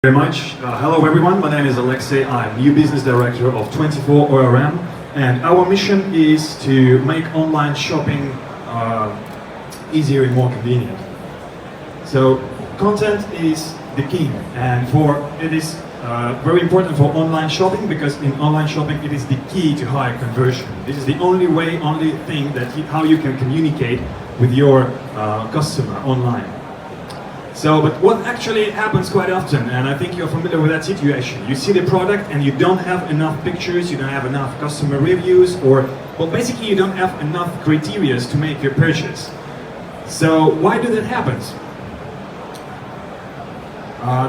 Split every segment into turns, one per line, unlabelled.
Very much. Hello everyone, my name is Alexei. I'm new business director of 24 ORM, and our mission is to make online shopping easier and more convenient. So content is the key, and it is very important for online shopping, because in online shopping it is the key to higher conversion. This is the only thing that how you can communicate with your customer online. So, but what actually happens quite often, and I think you're familiar with that situation, you see the product and you don't have enough pictures, you don't have enough customer reviews, or, well, basically you don't have enough criteria to make your purchase. So, why do that happen?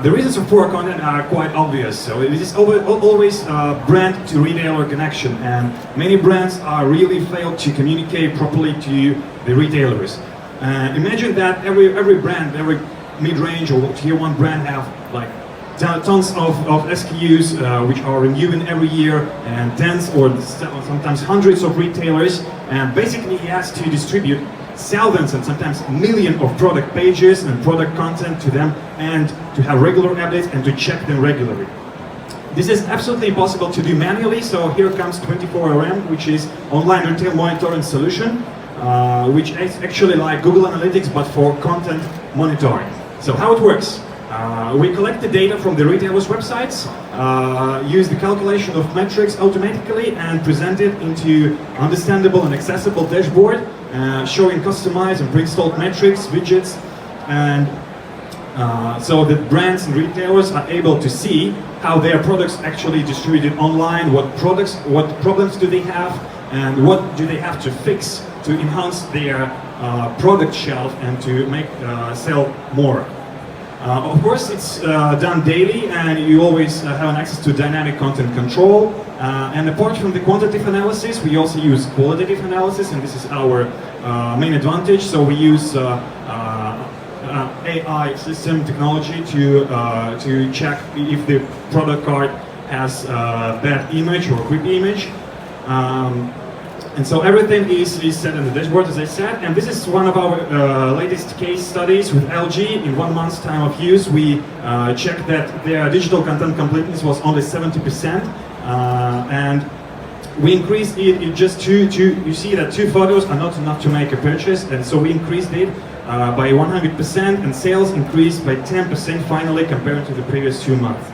The reasons for poor content are quite obvious. So it is always brand to retailer connection, and many brands are really failed to communicate properly to the retailers. Imagine that every brand, every mid-range or tier 1 brand have like tons of SKUs which are renewing every year, and tens or sometimes hundreds of retailers, and basically he has to distribute thousands and sometimes millions of product pages and product content to them, and to have regular updates and to check them regularly. This is absolutely impossible to do manually, so here comes 24ORM, which is online retail monitoring solution, which is actually like Google Analytics but for content monitoring. So how it works? We collect the data from the retailers' websites, use the calculation of metrics automatically, and present it into understandable and accessible dashboard, showing customized and pre-installed metrics, widgets, and so that brands and retailers are able to see how their products actually distributed online, what problems do they have, and what do they have to fix to enhance their product shelf and to make sell more. Of course, it's done daily, and you always have an access to dynamic content control. And apart from the quantitative analysis, we also use qualitative analysis, and this is our main advantage. So we use AI system technology to check if the product card has a bad image or a creepy image. And so everything is set in the dashboard, as I said, and this is one of our latest case studies with LG. In 1 month's time of use, we checked that their digital content completeness was only 70%, and we increased it in just you see that 2 photos are not enough to make a purchase, and so we increased it by 100%, and sales increased by 10% finally compared to the previous 2 months.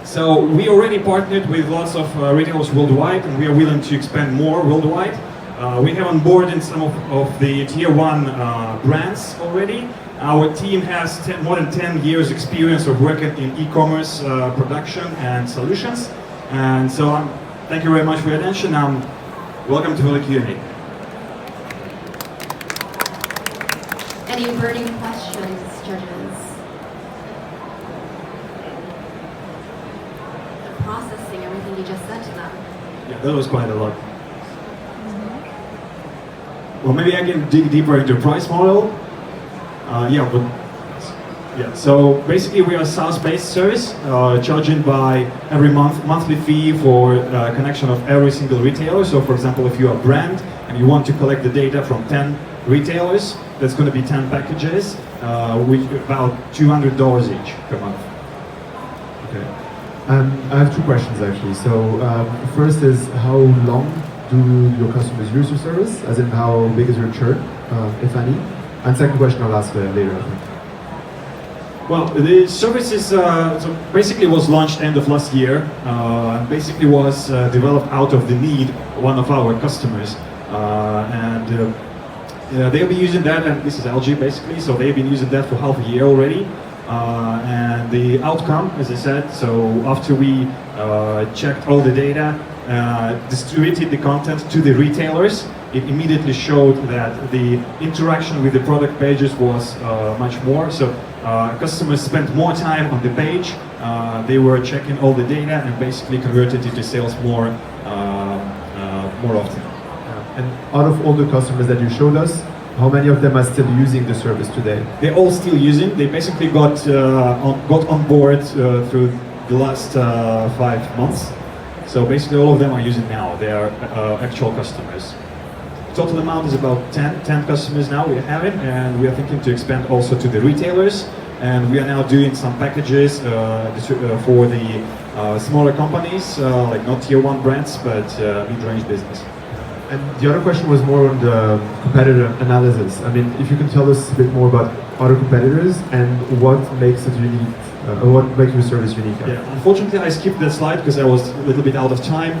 So we already partnered with lots of retailers worldwide, and we are willing to expand more worldwide. We have onboarded some of the tier 1 brands already. Our team has more than 10 years experience of working in e-commerce production and solutions. And so thank you very much for your attention. Welcome to the Q&A.
Any burning questions, judges? Processing everything you just said to them.
Yeah, that was quite a lot. Well, maybe I can dig deeper into price model. So basically we are a SaaS-based service, charging by every monthly fee for connection of every single retailer. So for example, if you're a brand and you want to collect the data from 10 retailers, that's going to be 10 packages, with about $200 each per month.
Okay. I have 2 questions actually. So first is, how long do your customers use your service? As in, how big is your churn, if any? And second question I'll ask later, I think.
Well, the service is so basically was launched end of last year. Basically was developed out of the need of one of our customers, they'll be using that, and this is LG basically. So they've been using that for half a year already. And the outcome, as I said, so after we checked all the data, distributed the content to the retailers, it immediately showed that the interaction with the product pages was much more. So customers spent more time on the page, they were checking all the data, and basically converted into sales more often.
And out of all the customers that you showed us, how many of them are still using the service today?
They're all still using. They basically got on board through the last 5 months. So basically all of them are using now. They are actual customers. Total amount is about 10 customers now we have it, and we are thinking to expand also to the retailers and we are now doing some packages for the smaller companies, like not tier 1 brands, but mid-range business.
And the other question was more on the competitor analysis. I mean, if you can tell us a bit more about other competitors and what makes it unique, what makes your service unique.
Yeah, unfortunately I skipped that slide because I was a little bit out of time.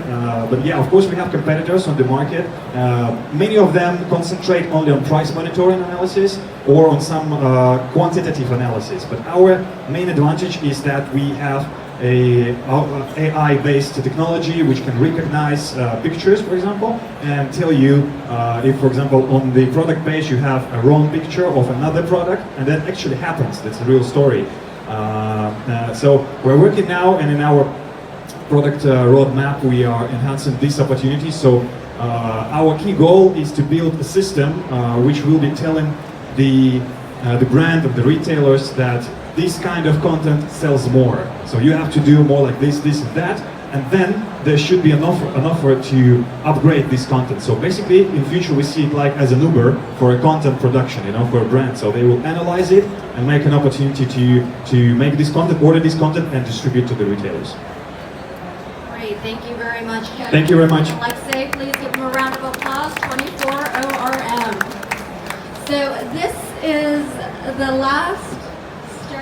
But yeah, of course we have competitors on the market. Many of them concentrate only on price monitoring analysis or on some quantitative analysis. But our main advantage is that we have a AI-based technology which can recognize pictures, for example, and tell you if, for example, on the product page you have a wrong picture of another product, and that actually happens. That's a real story. So we're working now, and in our product roadmap we are enhancing this opportunity. So our key goal is to build a system which will be telling the brand of the retailers that this kind of content sells more. So you have to do more like this, this, and that, and then there should be an offer to upgrade this content. So basically, in future, we see it like as an Uber for a content production, you know, for a brand. So they will analyze it and make an opportunity to make this content, order this content, and distribute to the retailers.
Great, thank you very much, Judge.
Thank you very much.
Alexei, please give him a round of applause. 24 ORM. So this is the last